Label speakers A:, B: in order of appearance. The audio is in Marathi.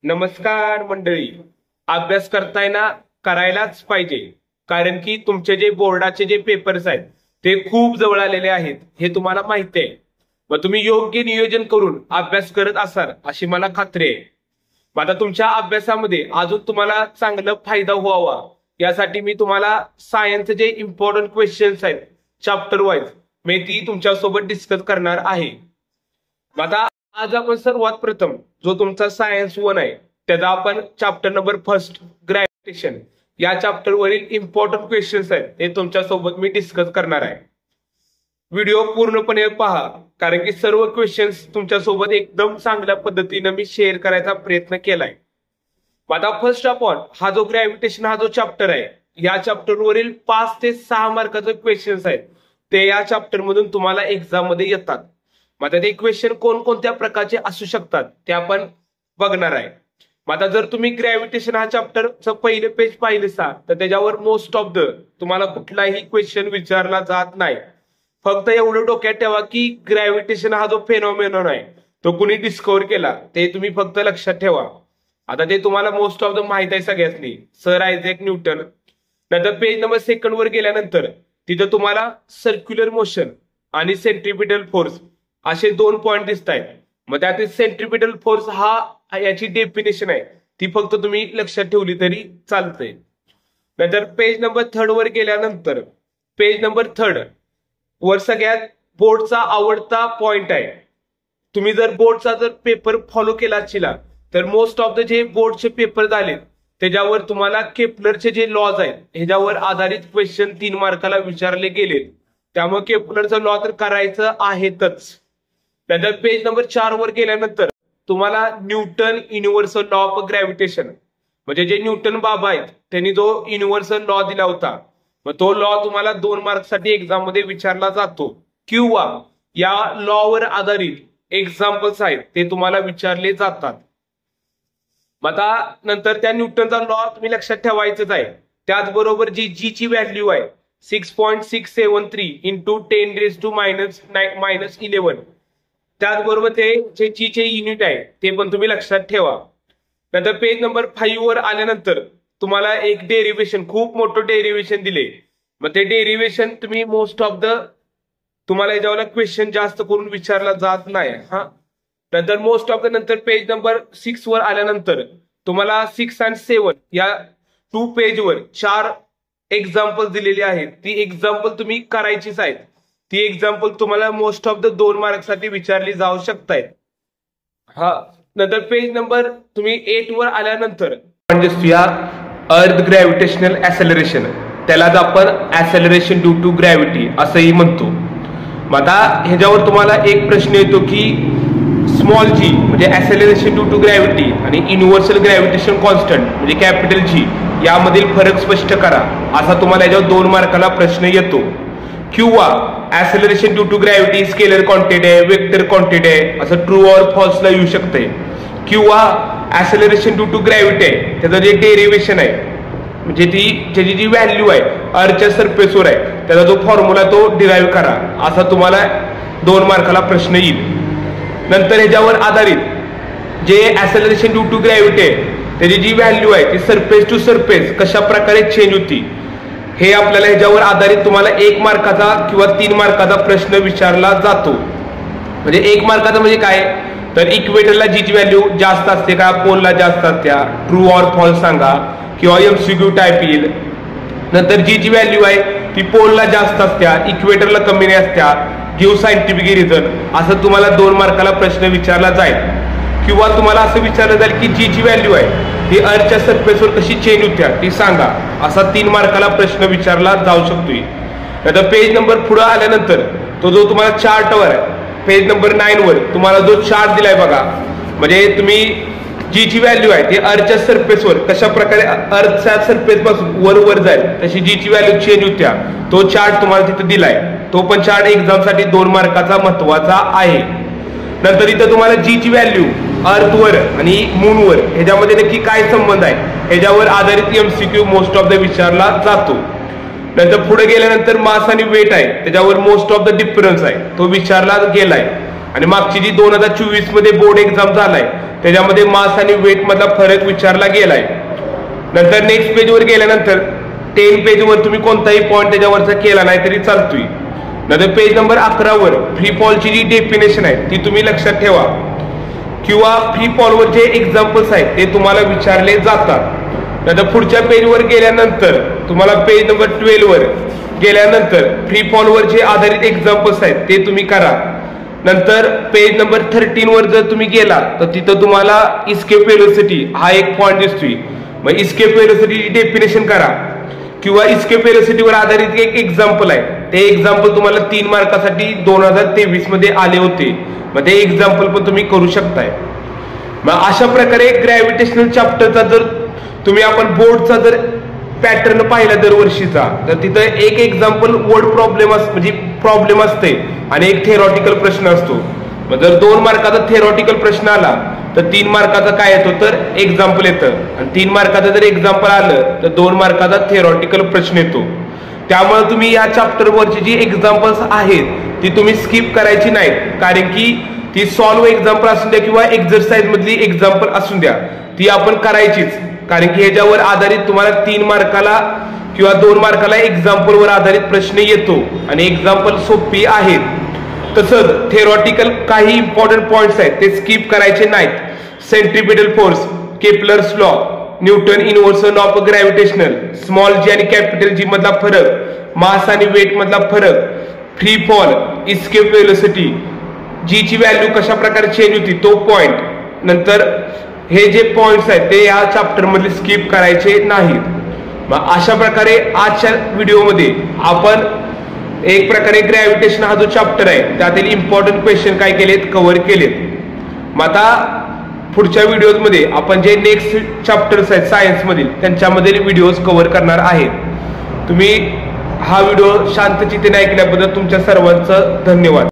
A: नमस्कार मंडळी. अभ्यास करताना करायलाच पाहिजे, कारण की तुमचे जे बोर्डाचे जे पेपर्स आहेत ते खूप जवळ आलेले आहेत हे तुम्हाला माहिती आहे. मग तुम्ही योग्य नियोजन करून अभ्यास करत असाल अशी मला खात्री आहे. मग आता तुमच्या अभ्यासामध्ये अजून तुम्हाला चांगला फायदा व्हावा यासाठी मी तुम्हाला सायन्सचे जे इम्पॉर्टंट क्वेश्चन्स आहेत चॅप्टर वाईज मी ती तुमच्यासोबत डिस्कस करणार आहे. मग आता आज आपण सर्वात प्रथम जो तुमचा सायन्स 1 आहे त्याचा आपण चॅप्टर नंबर फर्स्ट ग्रॅव्हिटेशन या चॅप्टर वरील इम्पॉर्टंट क्वेश्चन्स आहेत ते तुमच्यासोबत मी डिस्कस करणार आहे. व्हिडिओ पूर्णपणे पहा, कारण की सर्व क्वेश्चन्स तुमच्यासोबत एकदम चांगल्या पद्धतीने मी शेअर करायचा प्रयत्न केलाय. आता फर्स्ट आपण हा जो ग्रॅव्हिटेशन हा जो चॅप्टर आहे या चॅप्टर वरील 5 ते 6 मार्काचे क्वेश्चन्स आहेत ते या चॅप्टर मधून तुम्हाला एक्झाम मध्ये येतात. मग आता ते क्वेश्चन कोणकोणत्या प्रकारचे असू शकतात ते आपण बघणार आहे. मग आता जर तुम्ही ग्रॅव्हिटेशन हा चॅप्टरचं पहिलं पेज पाहिलं तर त्याच्यावर मोस्ट ऑफ द तुम्हाला कुठलाही क्वेश्चन विचारला जात नाही. फक्त एवढं डोक्यात ठेवा की ग्रॅव्हिटेशन हा जो फेनॉमेनॉन आहे तो कुणी डिस्कव्हर केला ते तुम्ही फक्त लक्षात ठेवा. आता ते तुम्हाला मोस्ट ऑफ द माहित आहे सगळ्यांनी, सर आयझॅक न्यूटन. नंतर पेज नंबर 2 वर गेल्यानंतर तिथं तुम्हाला सर्क्युलर मोशन आणि सेंट्रिपिटल फोर्स असे 2 पॉइंट दिसत आहेत. मग त्यातील सेंट्रिपिटल फोर्स हा याची डेफिनेशन आहे ती फक्त तुम्ही लक्षात ठेवली तरी चालते. नंतर पेज नंबर 3 वर गेल्यानंतर पेज नंबर 3 वर सगळ्यात बोर्डचा आवडता पॉइंट आहे. तुम्ही जर बोर्डचा जर पेपर फॉलो केला असेल तर मोस्ट ऑफ द जे बोर्डचे पेपर झाले त्याच्यावर तुम्हाला केपलरचे जे लॉज आहेत ह्याच्यावर आधारित क्वेश्चन 3 मार्काला विचारले गेले. त्यामुळे केपलरचा लॉ तर करायचं आहेतच. नंतर पेज नंबर 4 वर गेल्यानंतर तुम्हाला Newton universal law of gravitation म्हणजे जे न्यूटन बाबा आहेत त्यांनी जो युनिव्हर्सल लॉ दिला होता मग तो लॉ तुम्हाला 2 मार्क्ससाठी एक्झाम मध्ये विचारला जातो किंवा या लॉवर आधारित एक्झाम्पल्स आहेत ते तुम्हाला विचारले जातात. मग आता नंतर त्या न्यूटनचा लॉ तुम्ही लक्षात ठेवायचंच आहे. त्याचबरोबर जी जी ची व्हॅल्यू आहे 6.673 इंटू 10⁻⁻11 त्याचबरोबर ते जे जी चे युनिट आहे ते पण तुम्ही लक्षात ठेवा. नंतर पेज नंबर 5 वर आल्यानंतर तुम्हाला एक डेरिव्हेशन खूप मोठं डेरिव्हेशन दिले. मग ते डेरिव्हेशन तुम्ही मोस्ट ऑफ द तुम्हाला याच्यावर क्वेश्चन जास्त करून विचारला जात नाही. नंतर मोस्ट ऑफ द नंतर पेज नंबर 6 वर आल्यानंतर तुम्हाला 6 आणि 7 या 2 पेजवर 4 एक्झाम्पल दिलेली आहेत. ती एक्झाम्पल तुम्ही करायचीच आहेत. ती एक्झाम्पल तुम्हाला मोस्ट ऑफ द 2 मार्क्ससाठी विचारली जाऊ शकतायत. नंतर पेज नंबर तुम्ही 8 वर आल्यानंतर अर्थ ग्रॅव्हिटेशनल ऍसेलरेशन त्यालाच आपण ऍसेलरेशन ड्यू टू ग्रॅव्हिटी असंही म्हणतो. मग आता ह्याच्यावर तुम्हाला एक प्रश्न येतो की स्मॉल जी म्हणजे ऍसेलरेशन ड्यू टू ग्रॅव्हिटी आणि युनिव्हर्सल ग्रॅव्हिटेशन कॉन्स्टंट म्हणजे कॅपिटल जी यामधील फरक स्पष्ट करा असा तुम्हाला याच्यावर 2 मार्काला प्रश्न येतो. किंवा acceleration due to gravity scalar quantity आहे, वेक्टर क्वांटिटी आहे असं ट्रू ऑर फॉल्सला येऊ शकते. किंवा ऍसेलरेशन ड्यू टू ग्रॅव्हिटी आहे त्याचं जे डेरिव्हेशन आहे म्हणजे त्याची जी व्हॅल्यू आहे अर्थच्या सरफेसवर आहे त्याचा जो फॉर्म्युला तो डिराईव्ह करा असा तुम्हाला 2 मार्काला प्रश्न येईल. नंतर ह्याच्यावर आधारित जे ऍसेलरेशन ड्यू टू ग्रॅव्हिटी आहे त्याची जी व्हॅल्यू आहे ती सरफेस टू सरफेस कशा प्रकारे चेंज होती हे आपल्याला ह्याच्यावर आधारित तुम्हाला 1 मार्काचा किंवा 3 मार्काचा प्रश्न विचारला जातो. म्हणजे 1 मार्काचा म्हणजे काय तर इक्वेटरला जीची व्हॅल्यू जास्त असते का, पोलला जास्त असत्या, ट्रू ऑर फॉल्स सांगा किंवा एमसीक्यू टाईप येईल. नंतर जीची व्हॅल्यू आहे ती पोलला जास्त असत्या, इक्वेटरला कमी नाही असत्या, गिव्ह सायंटिफिक रिझन असं तुम्हाला 2 मार्काला प्रश्न विचारला जाईल. किंवा तुम्हाला असं विचारलं जाईल की जीची व्हॅल्यू आहे ती अर्थच्या सरफेसवर कशी चेंज होत्या ती सांगा असा 3 मार्काला प्रश्न विचारला जाऊ शकतोय. नंतर पेज नंबर पुढे आल्यानंतर तो जो तुम्हाला चार्टवर आहे पेज नंबर 9 वर तुम्हाला जो चार्ट दिलाय बघा म्हणजे तुम्ही जीची व्हॅल्यू आहे ती अर्थच्या सरफेसवर कशा प्रकारे अर्थच्या सरफेस पासून वर जाईल तशी जीची व्हॅल्यू चेंज होत्या तो चार्ट तुम्हाला तिथे दिलाय. तो पण चार्ट एक्झाम साठी 2 मार्काचा महत्वाचा आहे. नंतर इथं तुम्हाला जीची व्हॅल्यू अर्थवर आणि मूनवर ह्याच्यामध्ये नक्की काय संबंध आहे ह्याच्यावर आधारित एमसीक्यू मोस्ट ऑफ द विचारला जातो. नंतर पुढे गेल्यानंतर मास आणि वेट आहे त्याच्यावर मोस्ट ऑफ द डिफरन्स आहे तो विचारला गेलाय. आणि मागची जी 2024 मध्ये बोर्ड एक्झाम झालाय त्याच्यामध्ये मास आणि वेट मधला फरक विचारला गेलाय. नंतर नेक्स्ट पेजवर गेल्यानंतर 10 पेजवर तुम्ही कोणताही पॉईंट त्याच्यावरचा केला नाही तरी चालतोय. नंतर page number 11 were free फॉलची G definition आहे ती तुम्ही लक्षात ठेवा, किंवा फ्री फॉलवर जे एक्झाम्पल्स आहेत ते तुम्हाला विचारले जातात. नंतर पुढच्या पेजवर गेल्यानंतर तुम्हाला पेज नंबर 12 वर गेल्यानंतर फ्री फॉलवर जे आधारित एक्झाम्पल्स आहेत ते तुम्ही करा. नंतर पेज नंबर 13 वर जर तुम्ही गेला तर तिथं तुम्हाला इस्केप व्हेलोसिटी हा एक पॉईंट दिसतोय. मग इस्केप व्हेलोसिटीची डेफिनेशन करा, किंवा इस्केप व्हेलोसिटीवर आधारित एक एक्झाम्पल आहे ते एक्झाम्पल तुम्हाला 3 मार्कासाठी 2023 मध्ये आले होते. मग ते एक्झाम्पल पण तुम्ही करू शकताय. मग अशा प्रकारे ग्रॅव्हिटेशनल चॅप्टरचा जर तुम्ही आपण बोर्डचा जर पॅटर्न पाहिला दरवर्षीचा तर तिथं एक एक्झाम्पल वर्ड प्रॉब्लेम म्हणजे प्रॉब्लेम असते आणि एक थेरॉटिकल प्रश्न असतो. मग जर 2 मार्काचा थेरॉटिकल प्रश्न आला तर 3 मार्काचा काय येतो तर एक्झाम्पल येतं, आणि 3 मार्काचा जर एक्झाम्पल आलं तर 2 मार्काचा थेरॉटिकल प्रश्न येतो. त्यामुळे तुम्ही या चॅप्टरवरची जी एक्झाम्पल्स आहेत ती तुम्ही स्किप करायची नाहीत, कारण की ती सॉल्व एक्झाम्पल असू द्या किंवा एक्झरसाइज मधली एक्झाम्पल असू द्या ती आपण करायचीच, कारण की ह्याच्यावर आधारित तुम्हाला 3 मार्काला किंवा 2 मार्काला एक्झाम्पलवर आधारित प्रश्न येतो आणि एक्झाम्पल सोपी आहेत. तसंच थेरॉटिकल काही इम्पॉर्टंट पॉइंट्स आहेत ते स्किप करायचे नाहीत. Centripetal force, Kepler's law, Newton inversion of gravitational, small g आणि कॅपिटल जी मधला फरक, मास आणि वेट मधला फरक, फ्री फॉल, इस्केप व्हेलोसिटी, जी ची व्हॅल्यू कशा प्रकारे चेंज होती तो पॉइंट. नंतर हे जे पॉइंट्स आहेत ते या चॅप्टर मध्ये स्किप करायचे नाहीत. मग अशा प्रकारे आजच्या व्हिडिओमध्ये आपण एक प्रकारे ग्रॅव्हिटेशन हा जो चॅप्टर आहे त्यातील इम्पॉर्टंट क्वेश्चन काय केलेत कव्हर केलेत. मग आता पुढच्या व्हिडिओमध्ये आपण जे नेक्स्ट चॅप्टर्स आहेत सायन्स मधील त्यांच्यामधील व्हिडिओज कव्हर करणार आहेत. तुम्ही हा व्हिडिओ शांतचित्तेने ऐकल्याबद्दल तुमच्या सर्वांचं धन्यवाद.